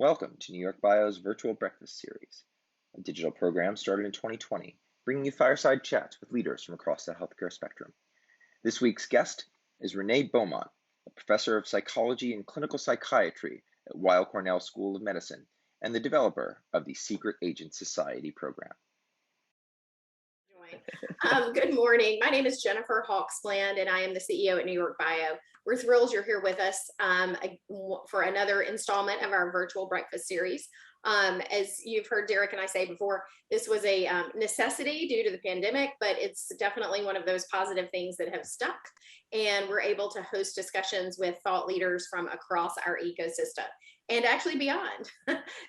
Welcome to NewYorkBIO's virtual breakfast series, a digital program started in 2020, bringing you fireside chats with leaders from across the healthcare spectrum. This week's guest is Renae Beaumont, a professor of psychology and clinical psychiatry at Weill Cornell School of Medicine and the developer of the Secret Agent Society program. Good morning. My name is Jennifer Hawksland, and I am the CEO at NewYorkBIO. We're thrilled you're here with us for another installment of our virtual breakfast series. As you've heard Derek and I say before, this was a necessity due to the pandemic, but it's definitely one of those positive things that have stuck. And we're able to host discussions with thought leaders from across our ecosystem and actually beyond.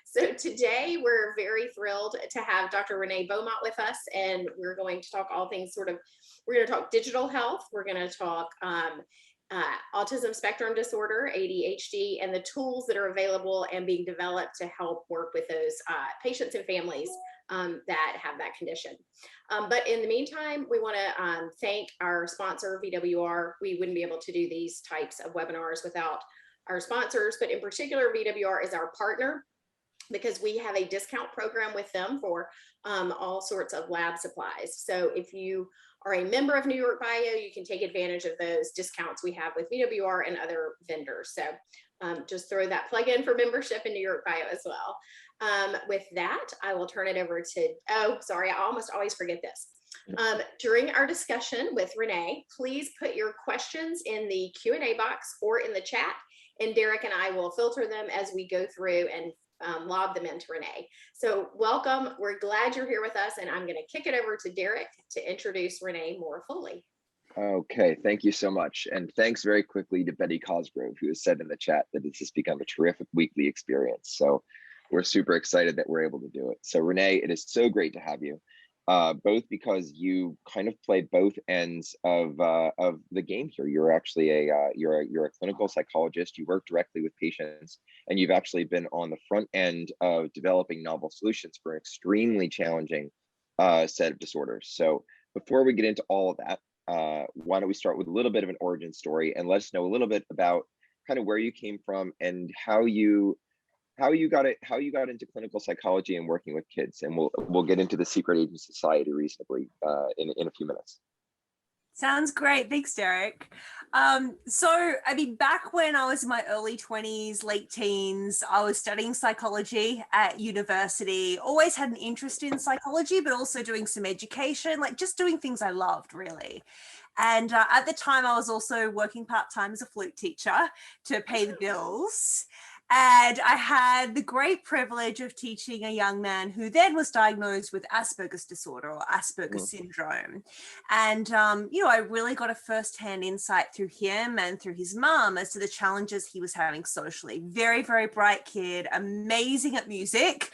So today we're very thrilled to have Dr. Renae Beaumont with us, and we're going to talk all things we're going to talk digital health. We're going to talk autism spectrum disorder, ADHD, and the tools that are available and being developed to help work with those patients and families that have that condition. But in the meantime, we want to thank our sponsor, VWR. We wouldn't be able to do these types of webinars without our sponsors, but in particular, VWR is our partner because we have a discount program with them for all sorts of lab supplies. So if you are a member of NewYorkBIO, you can take advantage of those discounts we have with VWR and other vendors. So just throw that plug in for membership in NewYorkBIO as well. With that, I will turn it over to, oh, sorry, I almost always forget this. During our discussion with Renae, please put your questions in the Q&A box or in the chat, and Derek and I will filter them as we go through and lob them into Renae. So welcome, we're glad you're here with us, and I'm gonna kick it over to Derek to introduce Renae more fully. Okay, thank you so much. And thanks very quickly to Betty Cosgrove, who has said in the chat that this has become a terrific weekly experience. So we're super excited that we're able to do it. So Renae, it is so great to have you. Both because you kind of play both ends of the game here. You're actually you're a clinical psychologist. You work directly with patients, and you've actually been on the front end of developing novel solutions for an extremely challenging set of disorders. So before we get into all of that, why don't we start with a little bit of an origin story and let us know a little bit about kind of where you came from and how you got into clinical psychology and working with kids, and we'll get into the Secret Agent Society reasonably in a few minutes. Sounds great. Thanks, Derek. So, I mean, back when I was in my early 20s, late teens, I was studying psychology at university, always had an interest in psychology, but also doing some education, like just doing things I loved, really. And at the time, I was also working part-time as a flute teacher to pay the bills. And I had the great privilege of teaching a young man who then was diagnosed with Asperger's disorder or Asperger's syndrome. And, I really got a firsthand insight through him and through his mum as to the challenges he was having socially. Very, very bright kid, amazing at music.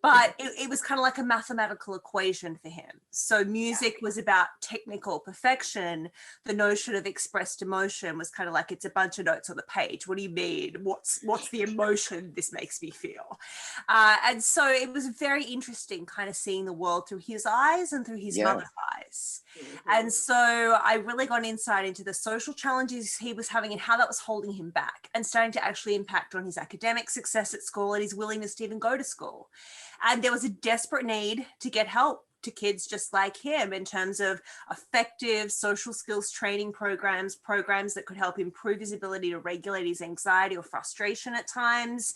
But it was kind of like a mathematical equation for him. So music was about technical perfection. The notion of expressed emotion was kind of like, it's a bunch of notes on the page. What do you mean? What's the emotion this makes me feel? And so it was very interesting kind of seeing the world through his eyes and through his mother's eyes. And so I really got insight into the social challenges he was having and how that was holding him back and starting to actually impact on his academic success at school and his willingness to even go to school. And there was a desperate need to get help to kids just like him in terms of effective social skills training programs that could help improve his ability to regulate his anxiety or frustration at times.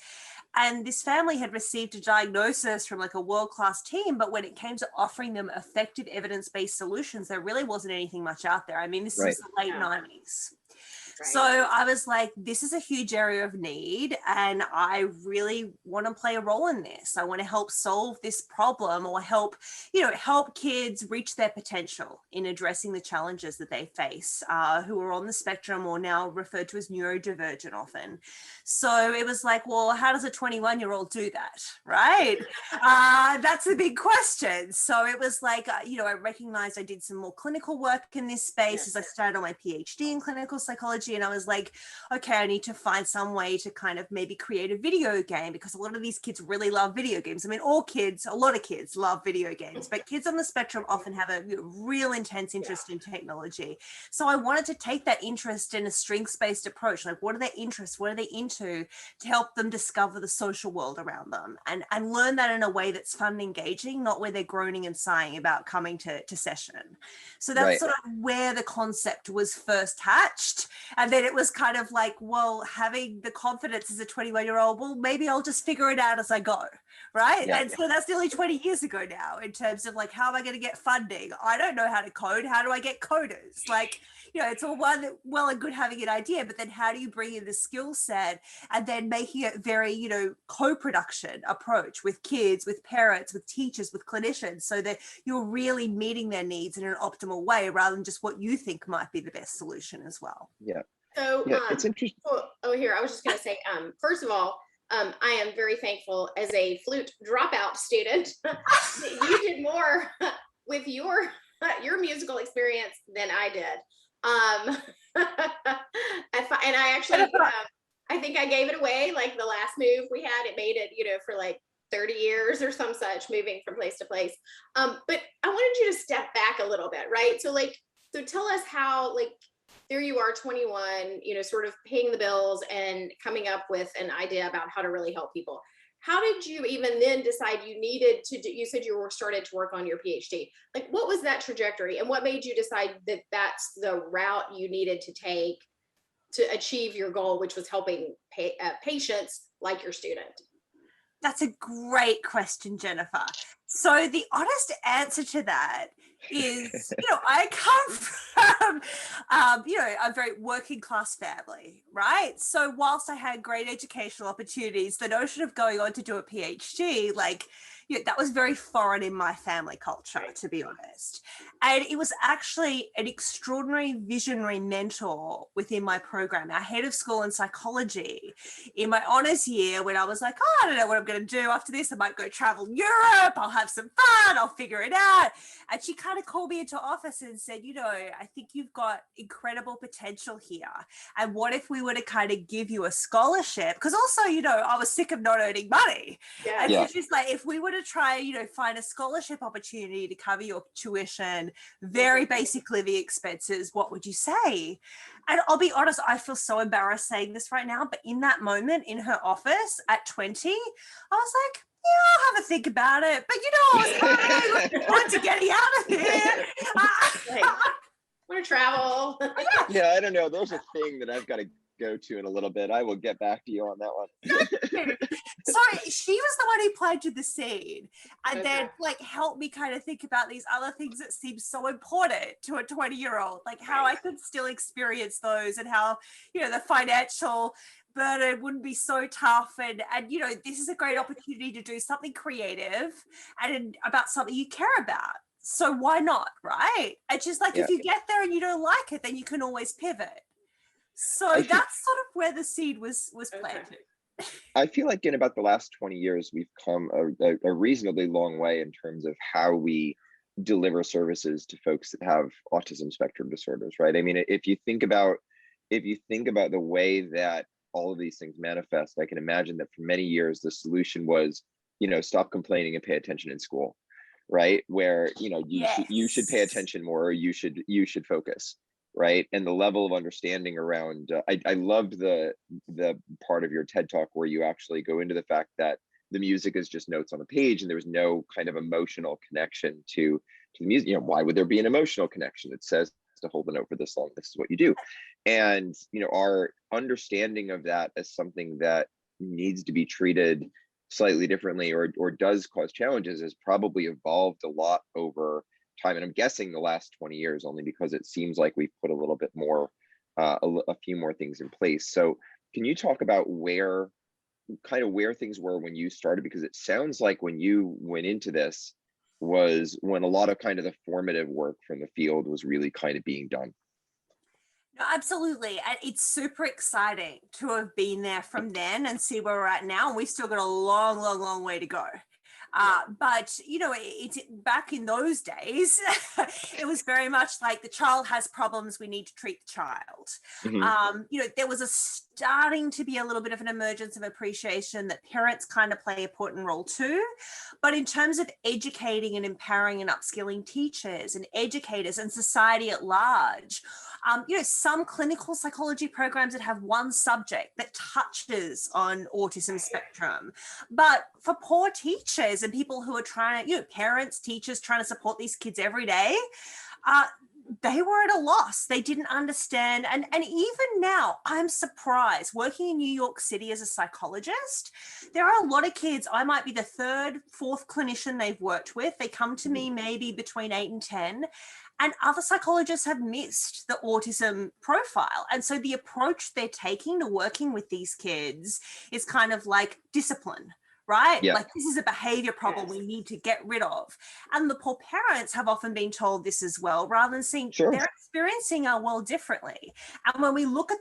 And this family had received a diagnosis from like a world-class team, but when it came to offering them effective evidence-based solutions, there really wasn't anything much out there. I mean, this was the late 90s. Right. So I was like, this is a huge area of need, and I really want to play a role in this. I want to help solve this problem or help kids reach their potential in addressing the challenges that they face, who are on the spectrum or now referred to as neurodivergent often. So it was like, well, how does a 21-year-old do that, right? That's a big question. So it was like, I recognized I did some more clinical work in this space as I started on my PhD in clinical psychology. psychology, and I was like, okay, I need to find some way to kind of maybe create a video game, because a lot of these kids really love video games. I mean, a lot of kids love video games, but kids on the spectrum often have a real intense interest in technology. So I wanted to take that interest in a strengths-based approach. Like, what are their interests? What are they into, to help them discover the social world around them, and learn that in a way that's fun and engaging, not where they're groaning and sighing about coming to session. So that's sort of where the concept was first hatched. And then it was kind of like, well, having the confidence as a 21-year-old, well, maybe I'll just figure it out as I go, right? And so that's nearly 20 years ago now, in terms of like, how am I going to get funding? I don't know how to code. How do I get coders? Like, it's all well and good having an idea, but then how do you bring in the skill set, and then making it very, co-production approach with kids, with parents, with teachers, with clinicians, so that you're really meeting their needs in an optimal way, rather than just what you think might be the best solution as well. Yeah. So it's interesting. Here, I was just going to say, first of all, I am very thankful as a flute dropout student that you did more with your musical experience than I did. And I actually, I think I gave it away, like the last move we had, it made it, for like 30 years or some such, moving from place to place. But I wanted you to step back a little bit, right? So tell us how, like, there you are, 21, sort of paying the bills and coming up with an idea about how to really help people. How did you even then decide you needed to do, you said you were started to work on your PhD. Like, what was that trajectory, and what made you decide that that's the route you needed to take to achieve your goal, which was helping patients like your student? That's a great question, Jennifer. So the honest answer to that is, I come from, a very working class family, right? So whilst I had great educational opportunities, the notion of going on to do a PhD, that was very foreign in my family culture, to be honest. And it was actually an extraordinary visionary mentor within my program, our head of school in psychology, in my honors year, when I was like, I don't know what I'm going to do after this. I might go travel Europe. I'll have some fun. I'll figure it out. And she kind of called me into office and said, I think you've got incredible potential here. And what if we were to kind of give you a scholarship? Because also, I was sick of not earning money. And so she's like, if we were to try, find a scholarship opportunity to cover your tuition, very basic living expenses, what would you say? And I'll be honest, I feel so embarrassed saying this right now, but in that moment in her office at 20, I was like, I'll have a think about it. But I was kind of really looking forward to getting out of here. I want to travel. Yeah, I don't know. There's a thing that I've got to go to in a little bit. I will get back to you on that one. Sorry, she was the one who planted the seed, and then helped me kind of think about these other things that seem so important to a 20-year-old, like how I could still experience those, and how the financial burden wouldn't be so tough, and this is a great opportunity to do something creative and about something you care about. So why not, right? It's just like, if you get there and you don't like it, then you can always pivot. So that's sort of where the seed was planted. I feel like in about the last 20 years, we've come a reasonably long way in terms of how we deliver services to folks that have autism spectrum disorders, right? I mean, if you think about the way that all of these things manifest, I can imagine that for many years, the solution was, stop complaining and pay attention in school, right? Where, you should pay attention more, or you should focus. Right. And the level of understanding around, I loved the part of your TED Talk where you actually go into the fact that the music is just notes on a page, and there was no kind of emotional connection to the music. Why would there be an emotional connection? It says to hold the note for this long, this is what you do. And, our understanding of that as something that needs to be treated slightly differently, or does cause challenges, has probably evolved a lot over time. And I'm guessing the last 20 years, only because it seems like we've put a little bit more, a few more things in place. So can you talk about where things were when you started? Because it sounds like when you went into this was when a lot of kind of the formative work from the field was really kind of being done. No, absolutely. And it's super exciting to have been there from then and see where we're at now. And we've still got a long, long, long way to go. But, you know, it's back in those days, it was very much like the child has problems, we need to treat the child. You know, there was starting to be a little bit of an emergence of appreciation that parents kind of play an important role too. But in terms of educating and empowering and upskilling teachers and educators and society at large, you know, some clinical psychology programs that have one subject that touches on autism spectrum, but for poor teachers and people who are trying to, you know, parents, teachers trying to support these kids every day, they were at a loss. They didn't understand. And even now, I'm surprised working in New York City as a psychologist, there are a lot of kids, I might be the third, fourth clinician they've worked with. They come to me maybe between 8 and 10. And other psychologists have missed the autism profile. And so the approach they're taking to working with these kids is kind of like discipline, right? Yeah. Like, this is a behavior problem we need to get rid of. And the poor parents have often been told this as well, rather than seeing they're experiencing our world differently. And when we look at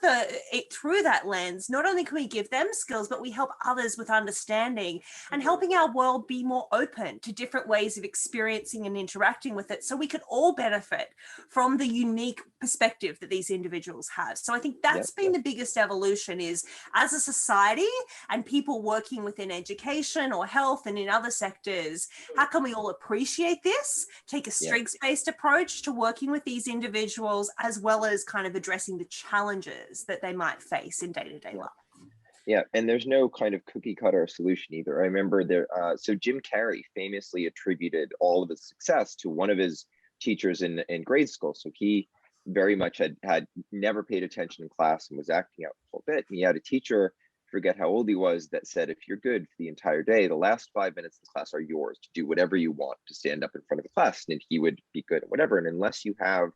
it through that lens, not only can we give them skills, but we help others with understanding and helping our world be more open to different ways of experiencing and interacting with it, so we can all benefit from the unique perspective that these individuals have. So I think that's been the biggest evolution, is as a society and people working within education or health and in other sectors, how can we all appreciate this, take a strengths-based approach to working with these individuals, as well as kind of addressing the challenges that they might face in day-to-day life. Yeah, and there's no kind of cookie cutter solution either. I remember there, so Jim Carrey famously attributed all of his success to one of his teachers in grade school. So he very much had never paid attention in class and was acting out a whole bit. And he had a teacher, forget how old he was, that said, if you're good for the entire day, the last 5 minutes of class are yours to do whatever you want, to stand up in front of the class, and he would be good at whatever. And unless you have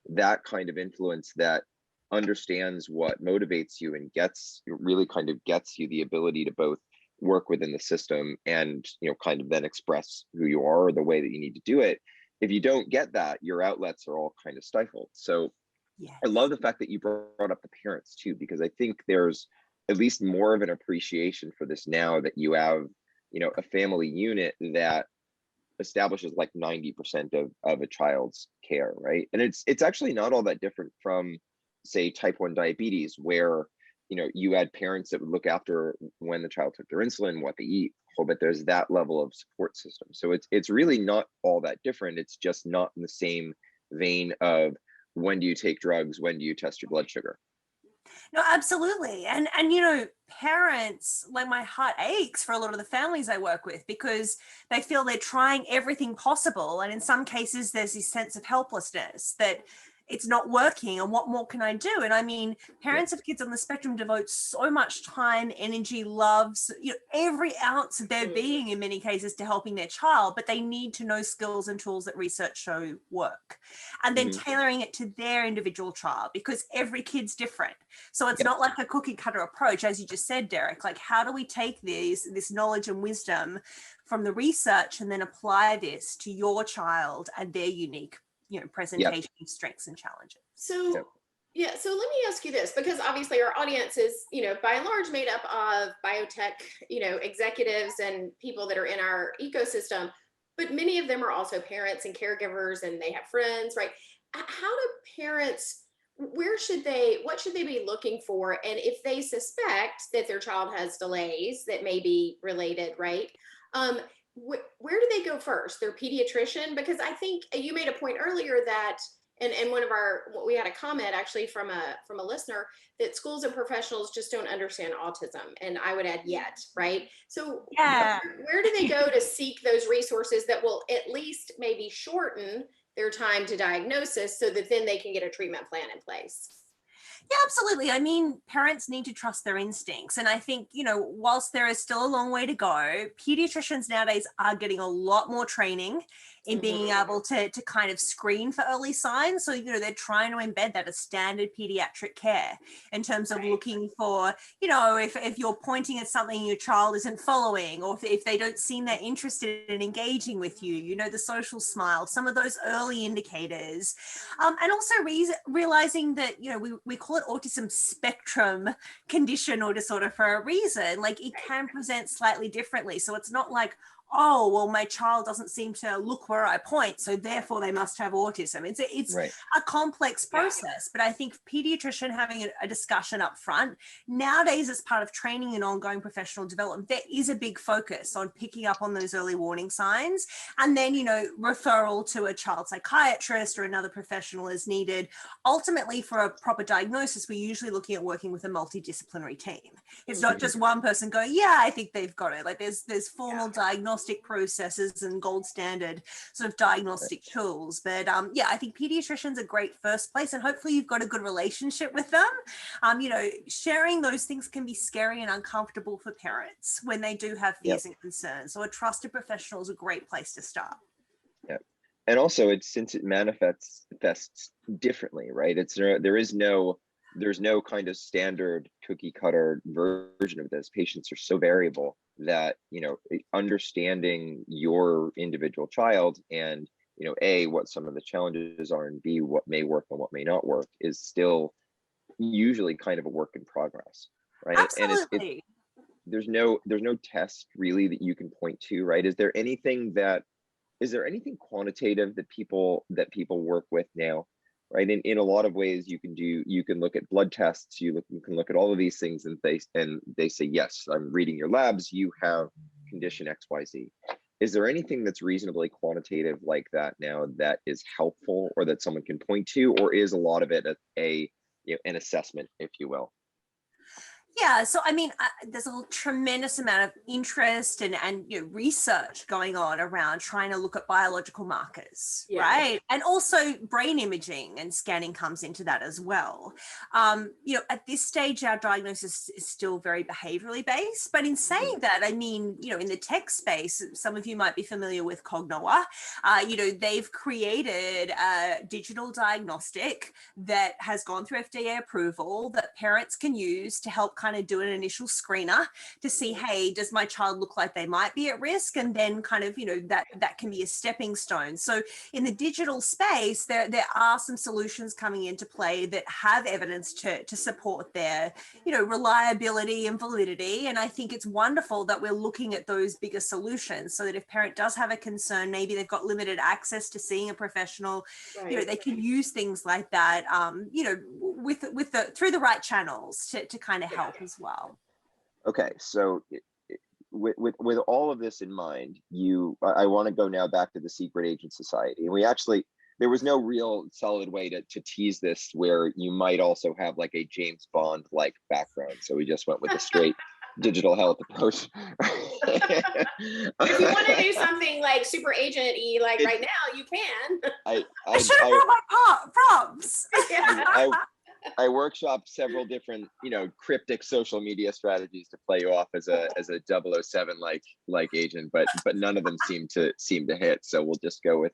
that kind of influence that understands what motivates you and really kind of gets you the ability to both work within the system and, you know, kind of then express who you are or the way that you need to do it, if you don't get that, your outlets are all kind of stifled. So I love the fact that you brought up the parents too, because I think there's at least more of an appreciation for this now that you have, you know, a family unit that establishes like 90% of a child's care, right? And it's actually not all that different from, say, type 1 diabetes, where, you know, you had parents that would look after when the child took their insulin, what they eat, but there's that level of support system. So it's really not all that different. It's just not in the same vein of when do you take drugs, when do you test your blood sugar. No, absolutely. And you know, parents, like, my heart aches for a lot of the families I work with, because they feel they're trying everything possible. And in some cases, there's this sense of helplessness that it's not working, and what more can I do? And I mean, parents of kids on the spectrum devote so much time, energy, loves, you know, every ounce of their being in many cases to helping their child, but they need to know skills and tools that research show work, and then tailoring it to their individual child, because every kid's different. So it's not like a cookie cutter approach, as you just said, Derek. Like, how do we take this knowledge and wisdom from the research and then apply this to your child and their unique, you know, presentation strengths and challenges? So so let me ask you this, because obviously our audience is, you know, by and large made up of biotech, you know, executives and people that are in our ecosystem, but many of them are also parents and caregivers, and they have friends, right? How do parents, what should they be looking for? And if they suspect that their child has delays that may be related, right? Where do they go first? Their pediatrician? Because I think you made a point earlier that, and we had a comment actually from a listener, that schools and professionals just don't understand autism. And I would add yet, right? So where do they go to seek those resources that will at least maybe shorten their time to diagnosis, so that then they can get a treatment plan in place? Yeah, absolutely. I mean, parents need to trust their instincts. And I think, you know, whilst there is still a long way to go, pediatricians nowadays are getting a lot more training in being able to kind of screen for early signs. So, you know, they're trying to embed that as standard pediatric care in terms of looking for, you know, if you're pointing at something your child isn't following, or if they don't seem that interested in engaging with you, you know, the social smile, some of those early indicators. And also realizing that, you know, we call it autism spectrum condition or disorder for a reason. Like, it can present slightly differently. So it's not like oh, well, my child doesn't seem to look where I point, so therefore they must have autism. It's Right. a complex process, but I think pediatrician having a discussion up front, nowadays as part of training and ongoing professional development, there is a big focus on picking up on those early warning signs, and then, referral to a child psychiatrist or another professional is needed. Ultimately, for a proper diagnosis, we're usually looking at working with a multidisciplinary team. It's not just one person going, yeah, I think they've got it. Like there's formal diagnostic processes and gold standard sort of diagnostic tools. But I think pediatricians are a great first place, and hopefully you've got a good relationship with them. Sharing those things can be scary and uncomfortable for parents when they do have fears and concerns. So a trusted professional is a great place to start. Yeah. And also since it manifests differently, right? There's no kind of standard cookie cutter version of this. Patients are so variable that, understanding your individual child and, A, what some of the challenges are, and B, what may work and what may not work is still usually kind of a work in progress, right? Absolutely. And there's no test really that you can point to, right? Is there anything quantitative that people work with now? Right. In a lot of ways you can look at blood tests, you can look at all of these things, and they say, yes, I'm reading your labs, you have condition XYZ. Is there anything that's reasonably quantitative like that now that is helpful or that someone can point to, or is a lot of it an assessment, if you will? Yeah, so I mean, there's a tremendous amount of interest and research going on around trying to look at biological markers, right? And also brain imaging and scanning comes into that as well. At this stage, our diagnosis is still very behaviorally based. But in saying that, I mean, in the tech space, some of you might be familiar with Cognoa. They've created a digital diagnostic that has gone through FDA approval that parents can use to help kind of do an initial screener to see, hey, does my child look like they might be at risk? And then kind of, that can be a stepping stone. So in the digital space, there are some solutions coming into play that have evidence to support their, reliability and validity. And I think it's wonderful that we're looking at those bigger solutions so that if parent does have a concern, maybe they've got limited access to seeing a professional, they can use things like that, through the right channels to kind of help as well. Okay, so with all of this in mind, I want to go now back to the Secret Agent Society, and there was no real solid way to tease this where you might also have like a James Bond like background, so we just went with a straight digital health approach. If you want to do something like super agent-y, like right now, you can. I should have brought my prompts. I workshopped several different, cryptic social media strategies to play you off as a 007 like agent, but none of them seem to hit. So we'll just go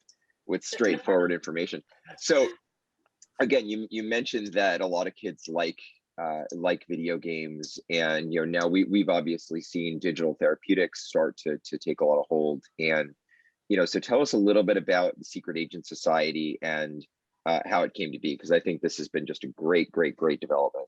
with straightforward information. So again, you mentioned that a lot of kids like video games, and now we've obviously seen digital therapeutics start to take a lot of hold, and so tell us a little bit about the Secret Agent Society and how it came to be, because I think this has been just a great development.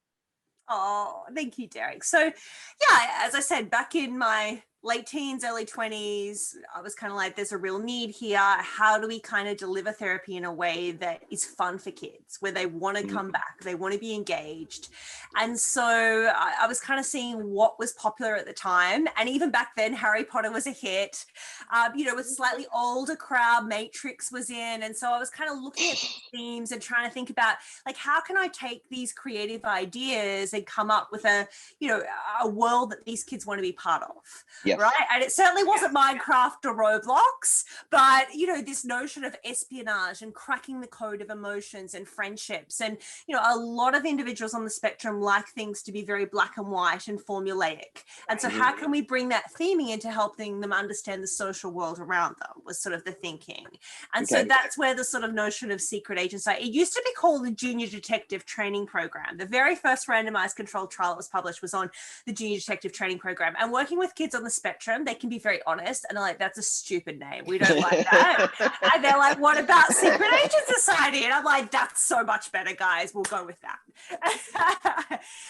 Oh, thank you, Derek. So yeah, as I said, back in my late teens, early 20s, I was kind of like, there's a real need here. How do we kind of deliver therapy in a way that is fun for kids, where they want to come back, they want to be engaged? And so I was kind of seeing what was popular at the time. And even back then, Harry Potter was a hit. It was a slightly older crowd, Matrix was in. And so I was kind of looking at these themes and trying to think about, like, how can I take these creative ideas and come up with a world that these kids want to be part of? Yes. Right. And it certainly wasn't Minecraft or Roblox, but, this notion of espionage and cracking the code of emotions and friendships. And, a lot of individuals on the spectrum like things to be very black and white and formulaic. And so how can we bring that theming into helping them understand the social world around them was sort of the thinking. And so that's where the sort of notion of secret agency, it used to be called the Junior Detective Training Program. The very first randomized controlled trial that was published was on the Junior Detective Training Program. And working with kids on the spectrum, they can be very honest and they're like, that's a stupid name, we don't like that. And they're like, what about Secret Agent Society? And I'm like, that's so much better, guys, we'll go with that.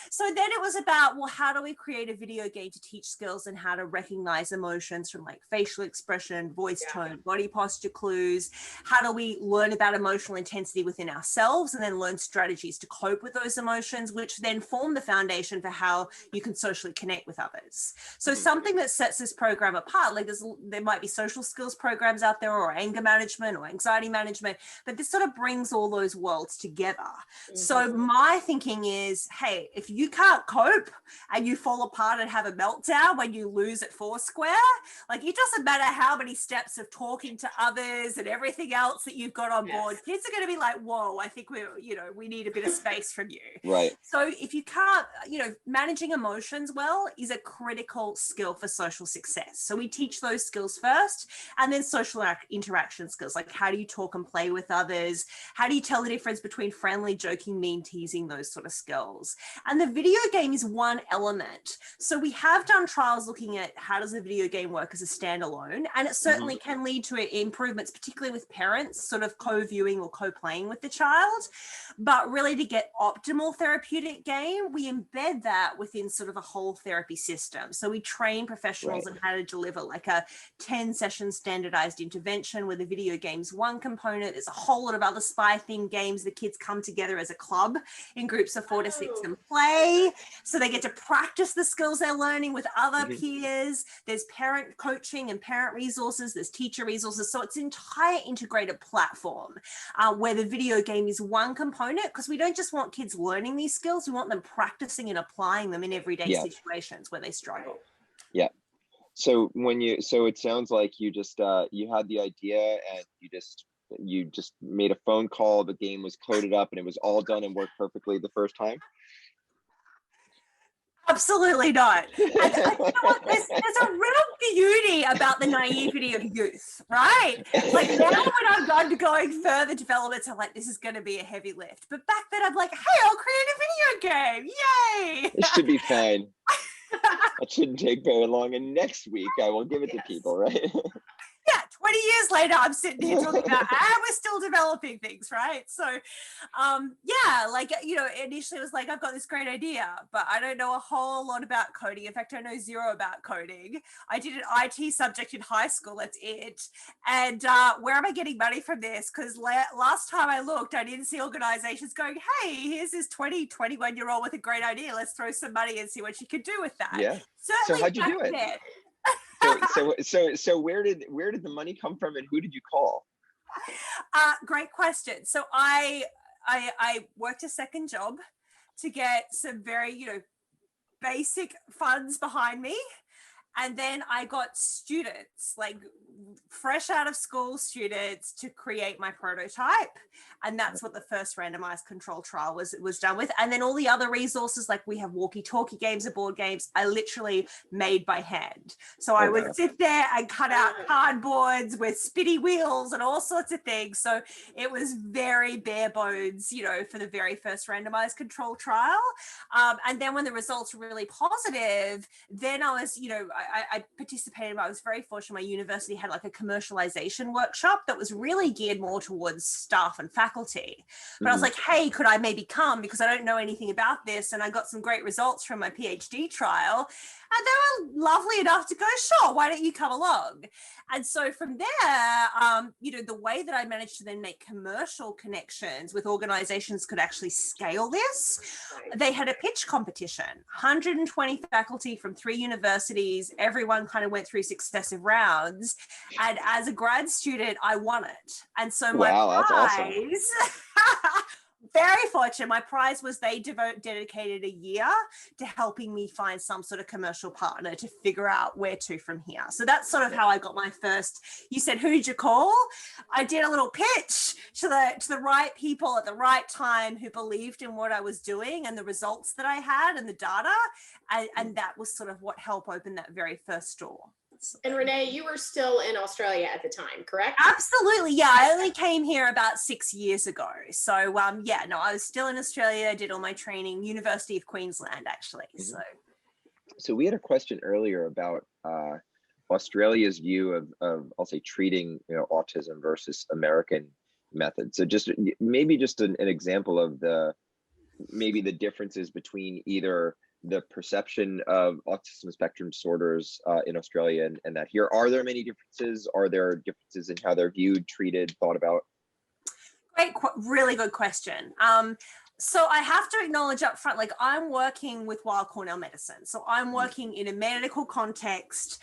So then it was about, well, how do we create a video game to teach skills and how to recognize emotions from like facial expression, voice tone, body posture clues? How do we learn about emotional intensity within ourselves and then learn strategies to cope with those emotions, which then form the foundation for how you can socially connect with others. So something that sets this program apart, like there might be social skills programs out there or anger management or anxiety management, but this sort of brings all those worlds together. So my thinking is, hey, if you can't cope and you fall apart and have a meltdown when you lose at Foursquare, like it doesn't matter how many steps of talking to others and everything else that you've got on board, kids are going to be like, whoa, I think we need a bit of space from you. Right. So if you can't, managing emotions well is a critical skill for social success. So we teach those skills first, and then social interaction skills, like how do you talk and play with others? How do you tell the difference between friendly, joking, mean, teasing, those sort of skills? And the video game is one element. So we have done trials looking at how does a video game work as a standalone, and it certainly can lead to improvements, particularly with parents sort of co-viewing or co-playing with the child. But really, to get optimal therapeutic game, we embed that within sort of a whole therapy system. So we train professionals on how to deliver like a 10-session standardized intervention where the video game's one component. There's a whole lot of other spy-themed games. The kids come together as a club in groups of 4 to 6 and play. So they get to practice the skills they're learning with other peers. There's parent coaching and parent resources. There's teacher resources. So it's an entire integrated platform where the video game is one component, because we don't just want kids learning these skills. We want them practicing and applying them in everyday situations where they struggle. Yeah. So it sounds like you just you had the idea and you just made a phone call. The game was coded up and it was all done and worked perfectly the first time. Absolutely not. And you know what? There's a real beauty about the naivety of youth, right? Like now when I'm going further developments, I'm like, this is going to be a heavy lift. But back then I'm like, hey, I'll create a video game. Yay. It should be fine. That shouldn't take very long. And next week I will give it to people, right? Yeah, 20 years later, I'm sitting here talking about, we're still developing things, right? So, initially it was like, I've got this great idea, but I don't know a whole lot about coding. In fact, I know zero about coding. I did an IT subject in high school, that's it. And where am I getting money from this? Because last time I looked, I didn't see organizations going, hey, here's this 21-year-old with a great idea. Let's throw some money and see what you can do with that. Yeah. Certainly so how'd you do it? Then, So where did the money come from and who did you call? Great question. So I worked a second job to get some very, basic funds behind me. And then I got students, like fresh out of school students, to create my prototype. And that's what the first randomized control trial was done with. And then all the other resources, like we have walkie-talkie games and board games, I literally made by hand. So I would sit there and cut out cardboards with spinny wheels and all sorts of things. So it was very bare bones, for the very first randomized control trial. And then when the results were really positive, then I was, I participated. I was very fortunate. My university had like a commercialization workshop that was really geared more towards staff and faculty. But I was like, hey, could I maybe come? Because I don't know anything about this. And I got some great results from my PhD trial. And they were lovely enough to go, sure, why don't you come along? And so from there, the way that I managed to then make commercial connections with organizations could actually scale this, they had a pitch competition, 120 faculty from 3 universities, everyone kind of went through successive rounds. And as a grad student, I won it. And so my that's awesome. Very fortunate. My prize was they dedicated a year to helping me find some sort of commercial partner to figure out where to from here. So that's sort of how I got my first. You said, who did you call? I did a little pitch to the right people at the right time who believed in what I was doing and the results that I had and the data. And that was sort of what helped open that very first store. And Renae, you were still in Australia at the time, correct? Absolutely. Yeah. I only came here about 6 years ago. So I was still in Australia, did all my training, University of Queensland, actually. So we had a question earlier about Australia's view of I'll say treating autism versus American methods. So just maybe just an example of the maybe the differences between either the perception of autism spectrum disorders in Australia and that here? Are there many differences? Are there differences in how they're viewed, treated, thought about? Great, really good question. So I have to acknowledge up front, like I'm working with Weill Cornell medicine. So I'm working in a medical context.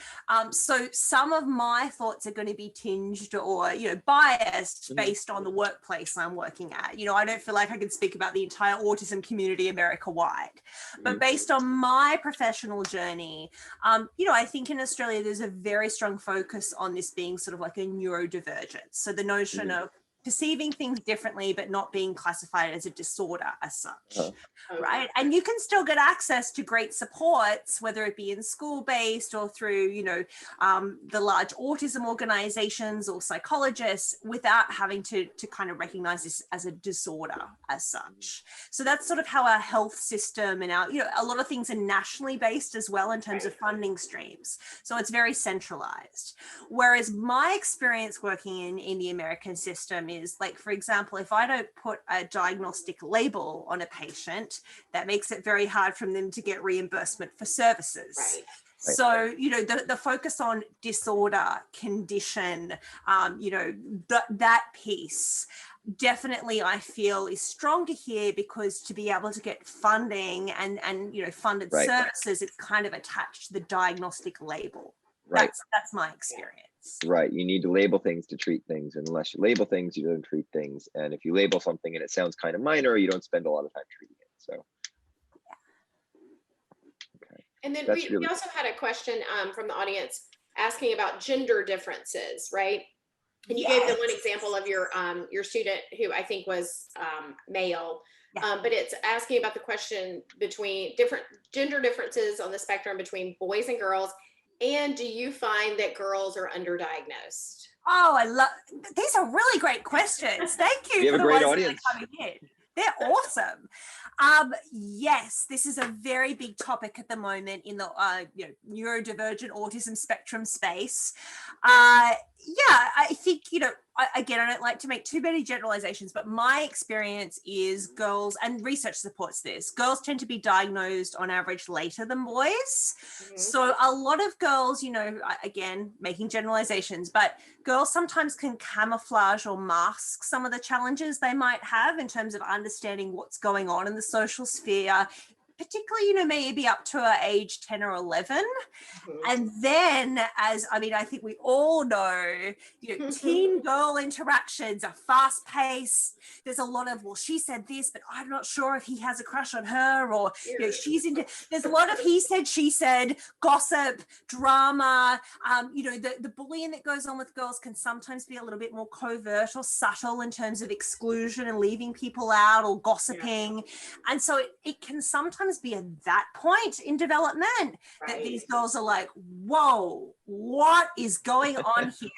So some of my thoughts are going to be tinged or, biased based on the workplace I'm working at. I don't feel like I can speak about the entire autism community America-wide, but based on my professional journey, I think in Australia, there's a very strong focus on this being sort of like a neurodivergence. So the notion of perceiving things differently, but not being classified as a disorder as such, right? And you can still get access to great supports, whether it be in school-based or through, the large autism organizations or psychologists, without having to kind of recognize this as a disorder as such. So that's sort of how our health system and our, a lot of things are nationally based as well in terms of funding streams. So it's very centralized. Whereas my experience working in the American system is, like, for example, if I don't put a diagnostic label on a patient, that makes it very hard for them to get reimbursement for services. Right. So, the focus on disorder, condition, that piece definitely I feel is strong to hear, because to be able to get funding and funded services, it's kind of attached to the diagnostic label. Right. That's my experience. Right. You need to label things to treat things. And unless you label things, you don't treat things. And if you label something and it sounds kind of minor, you don't spend a lot of time treating it. So. Okay. And then we also had a question from the audience asking about gender differences, right? And you gave the one example of your student who I think was male, but it's asking about the question between different gender differences on the spectrum between boys and girls. And do you find that girls are underdiagnosed? Oh, I love, these are really great questions. Thank you. We have a great audience. Coming in. They're awesome. Yes, this is a very big topic at the moment in the neurodivergent autism spectrum space. I think, again, I don't like to make too many generalizations, but my experience is girls, and research supports this, girls tend to be diagnosed on average later than boys. So a lot of girls, again, making generalizations, but girls sometimes can camouflage or mask some of the challenges they might have in terms of understanding what's going on in the social sphere, particularly, maybe up to age 10 or 11. And then I think we all know, teen girl interactions are fast paced. There's a lot of, well, she said this, but I'm not sure if he has a crush on her, or, there's a lot of he said, she said, gossip, drama. The bullying that goes on with girls can sometimes be a little bit more covert or subtle in terms of exclusion and leaving people out or gossiping. And so it can sometimes be at that point in development that these girls are like, whoa, what is going on here?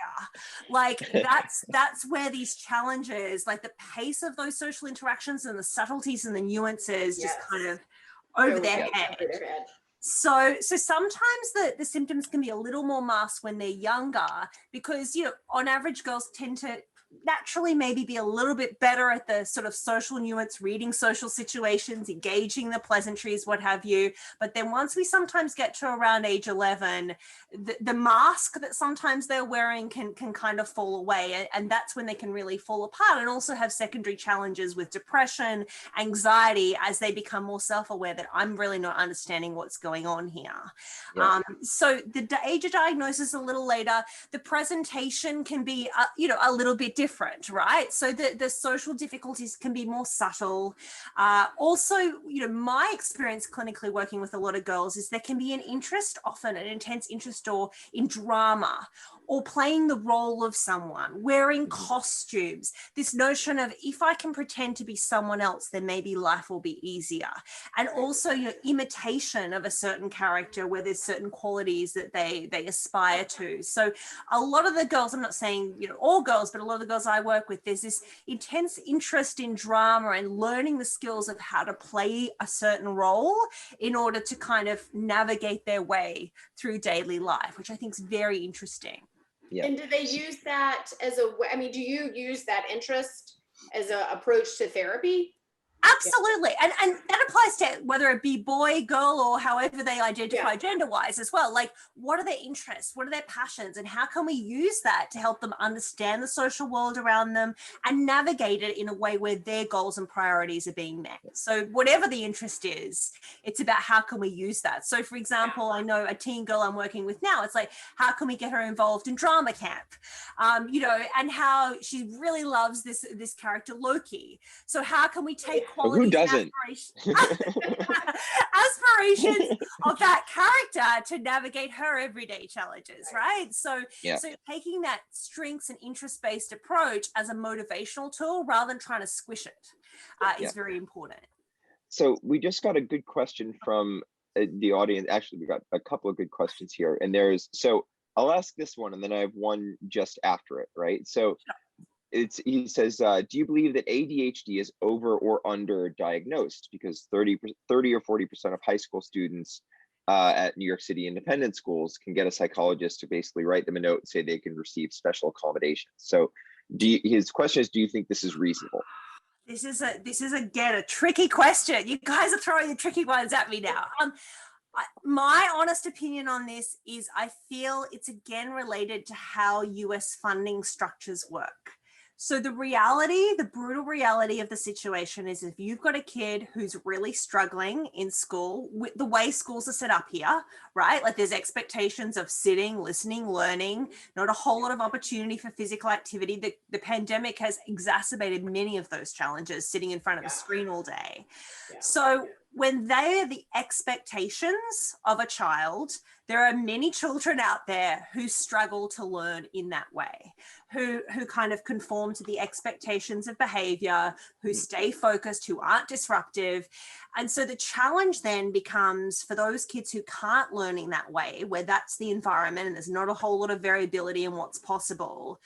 Like that's where these challenges, like the pace of those social interactions and the subtleties and the nuances just kind of over their head. So sometimes the symptoms can be a little more masked when they're younger, because on average girls tend to naturally maybe be a little bit better at the sort of social nuance, reading social situations, engaging the pleasantries, what have you. But then once we sometimes get to around age 11, the mask that sometimes they're wearing can kind of fall away. And that's when they can really fall apart, and also have secondary challenges with depression, anxiety, as they become more self-aware that I'm really not understanding what's going on here. So the age of diagnosis a little later, the presentation can be, a little bit different, right? So the social difficulties can be more subtle. Also, my experience clinically working with a lot of girls is there can be an interest, often an intense interest or in drama, or playing the role of someone, wearing costumes, this notion of if I can pretend to be someone else, then maybe life will be easier. And also imitation of a certain character where there's certain qualities that they aspire to. So a lot of the girls, I'm not saying, all girls, but a lot of the girls I work with, there's this intense interest in drama and learning the skills of how to play a certain role in order to kind of navigate their way through daily life, which I think is very interesting. Yeah. And do they use that as a way? I mean, do you use that interest as an approach to therapy? Absolutely. And that applies to whether it be boy, girl, or however they identify gender-wise as well. Like, what are their interests? What are their passions? And how can we use that to help them understand the social world around them and navigate it in a way where their goals and priorities are being met? So whatever the interest is, it's about how can we use that? So for example, I know a teen girl I'm working with now, it's like, how can we get her involved in drama camp? And how she really loves this character Loki. So how can we take who doesn't? Aspirations of that character to navigate her everyday challenges, right? So taking that strengths and interest-based approach as a motivational tool rather than trying to squish it is very important. So we just got a good question from the audience. Actually, we got a couple of good questions here, and so I'll ask this one, and then I have one just after it, right? So he says, do you believe that ADHD is over or under diagnosed? Because 30 or 40% of high school students at New York City independent schools can get a psychologist to basically write them a note and say they can receive special accommodations. So his question is, do you think this is reasonable? This is again a tricky question. You guys are throwing the tricky ones at me now. My honest opinion on this is I feel it's again related to how US funding structures work. So the brutal reality of the situation is if you've got a kid who's really struggling in school, with the way schools are set up here, right? Like there's expectations of sitting, listening, learning, not a whole lot of opportunity for physical activity. The pandemic has exacerbated many of those challenges, sitting in front of a screen all day. So when they are the expectations of a child, there are many children out there who struggle to learn in that way, who kind of conform to the expectations of behavior, who stay focused, who aren't disruptive. And so the challenge then becomes for those kids who can't learn in that way, where that's the environment and there's not a whole lot of variability in what's possible,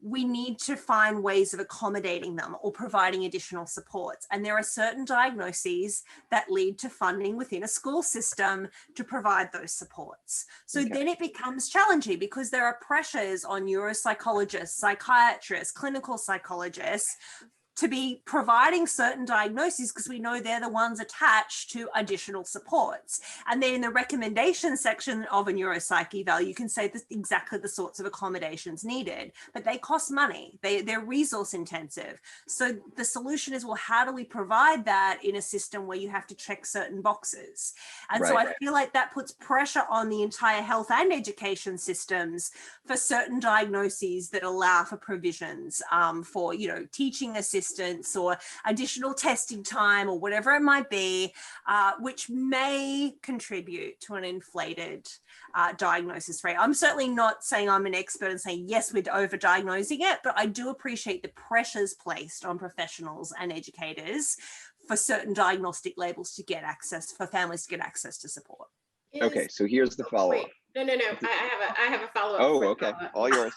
we need to find ways of accommodating them or providing additional supports. And there are certain diagnoses that lead to funding within a school system to provide those supports. So then it becomes challenging because there are pressures on neuropsychologists, psychiatrists, clinical psychologists to be providing certain diagnoses because we know they're the ones attached to additional supports. And then in the recommendation section of a neuropsych eval, you can say exactly the sorts of accommodations needed, but they cost money. They're resource intensive. So the solution is, well, how do we provide that in a system where you have to check certain boxes? And so I feel like that puts pressure on the entire health and education systems for certain diagnoses that allow for provisions for, teaching assistance or additional testing time or whatever it might be, which may contribute to an inflated diagnosis rate. I'm certainly not saying I'm an expert and saying, yes, we're over-diagnosing it, but I do appreciate the pressures placed on professionals and educators for certain diagnostic labels to get access, for families to get access to support. Okay, so here's the follow-up. No. I have a follow-up. Oh, okay. All yours.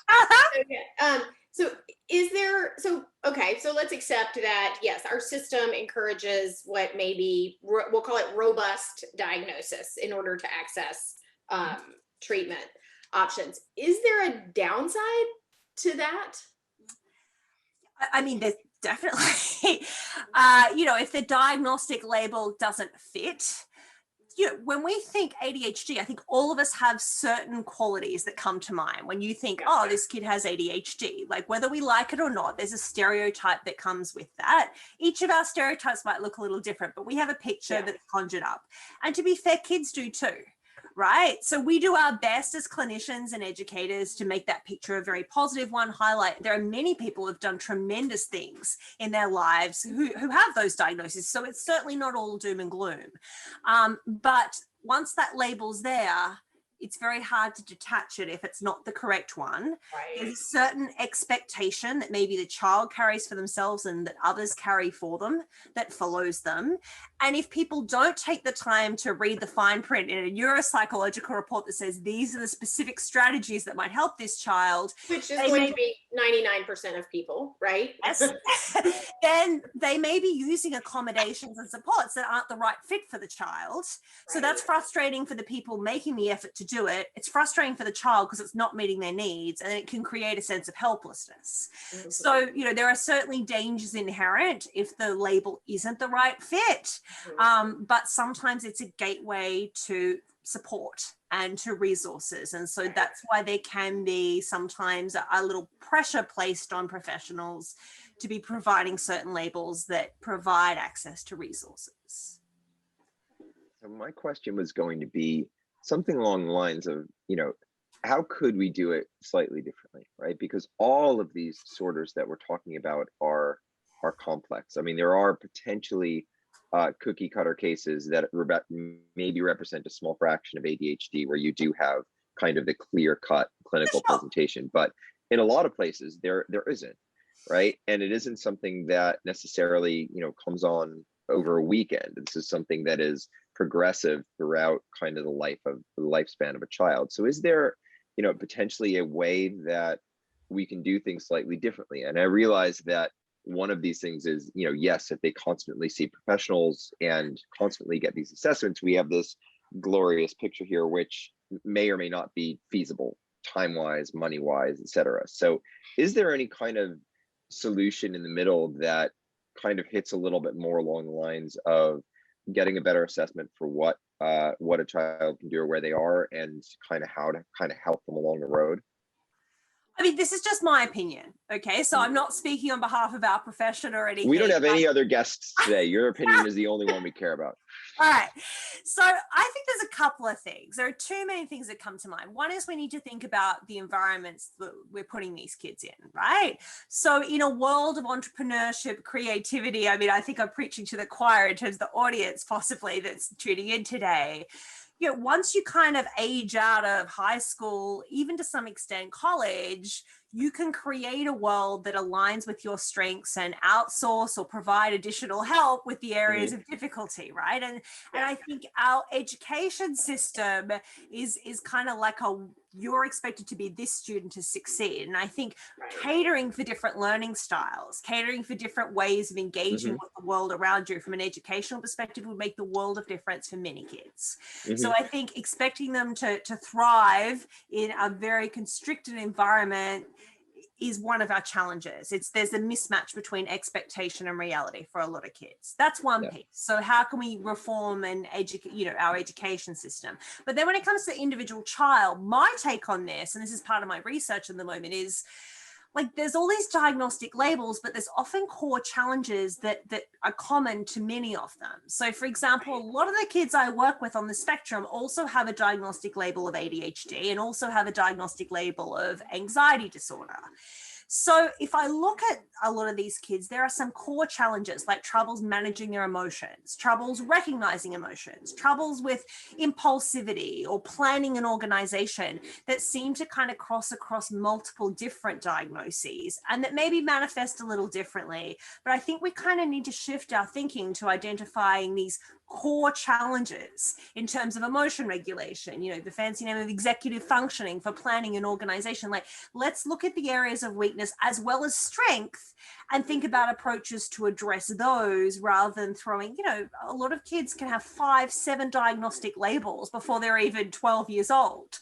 So let's accept that, yes, our system encourages what maybe we'll call it robust diagnosis in order to access treatment options. Is there a downside to that? I mean, there's definitely, if the diagnostic label doesn't fit, when we think ADHD, I think all of us have certain qualities that come to mind. When you think, oh, this kid has ADHD, like whether we like it or not, there's a stereotype that comes with that. Each of our stereotypes might look a little different, but we have a picture that's conjured up. And to be fair, kids do too. Right. So we do our best as clinicians and educators to make that picture a very positive one. Highlight there are many people who have done tremendous things in their lives who have those diagnoses. So it's certainly not all doom and gloom. But once that label's there, it's very hard to detach it if it's not the correct one. Right. There's a certain expectation that maybe the child carries for themselves and that others carry for them that follows them. And if people don't take the time to read the fine print in a neuropsychological report that says these are the specific strategies that might help this child, which is going to be 99% of people, right? Yes. Then they may be using accommodations and supports that aren't the right fit for the child. Right. So that's frustrating for the people making the effort to do it, it's frustrating for the child because it's not meeting their needs, and it can create a sense of helplessness. Mhm. So, there are certainly dangers inherent if the label isn't the right fit, but sometimes it's a gateway to support and to resources. And so that's why there can be sometimes a little pressure placed on professionals to be providing certain labels that provide access to resources. So my question was going to be something along the lines of, how could we do it slightly differently, right? Because all of these disorders that we're talking about are complex. I mean, there are potentially cookie cutter cases that maybe represent a small fraction of ADHD, where you do have kind of the clear cut clinical presentation, but in a lot of places there isn't, right? And it isn't something that necessarily, comes on over a weekend. This is something that is progressive throughout kind of the lifespan of a child. So is there, potentially a way that we can do things slightly differently? And I realize that one of these things is, yes, if they constantly see professionals and constantly get these assessments, we have this glorious picture here, which may or may not be feasible time-wise, money-wise, etc. So is there any kind of solution in the middle that kind of hits a little bit more along the lines of getting a better assessment for what a child can do or where they are, and kind of how to kind of help them along the road? I mean, this is just my opinion, okay? So I'm not speaking on behalf of our profession or anything. We don't have any other guests today. Your opinion is the only one we care about. All right. So I think there's a couple of things. There are two main things that come to mind. One is we need to think about the environments that we're putting these kids in, right? So in a world of entrepreneurship, creativity, I mean, I think I'm preaching to the choir in terms of the audience possibly that's tuning in today. Once you kind of age out of high school, even to some extent college, you can create a world that aligns with your strengths and outsource or provide additional help with the areas of difficulty, right? And I think our education system is kind of like you're expected to be this student to succeed. And I think catering for different learning styles, catering for different ways of engaging with the world around you from an educational perspective would make the world of difference for many kids. So I think expecting them to thrive in a very constricted environment is one of our challenges. There's a mismatch between expectation and reality for a lot of kids. That's one piece. So how can we reform and educate, our education system? But then when it comes to the individual child, my take on this, and this is part of my research at the moment, is like there's all these diagnostic labels, but there's often core challenges that are common to many of them. So for example, a lot of the kids I work with on the spectrum also have a diagnostic label of ADHD and also have a diagnostic label of anxiety disorder. So if I look at a lot of these kids, there are some core challenges like troubles managing their emotions, troubles recognizing emotions, troubles with impulsivity or planning an organization that seem to kind of cross across multiple different diagnoses and that maybe manifest a little differently. But I think we kind of need to shift our thinking to identifying these core challenges in terms of emotion regulation, the fancy name of executive functioning for planning an organization. Like, let's look at the areas of weakness as well as strength and think about approaches to address those rather than throwing, a lot of kids can have 5-7 diagnostic labels before they're even 12 years old.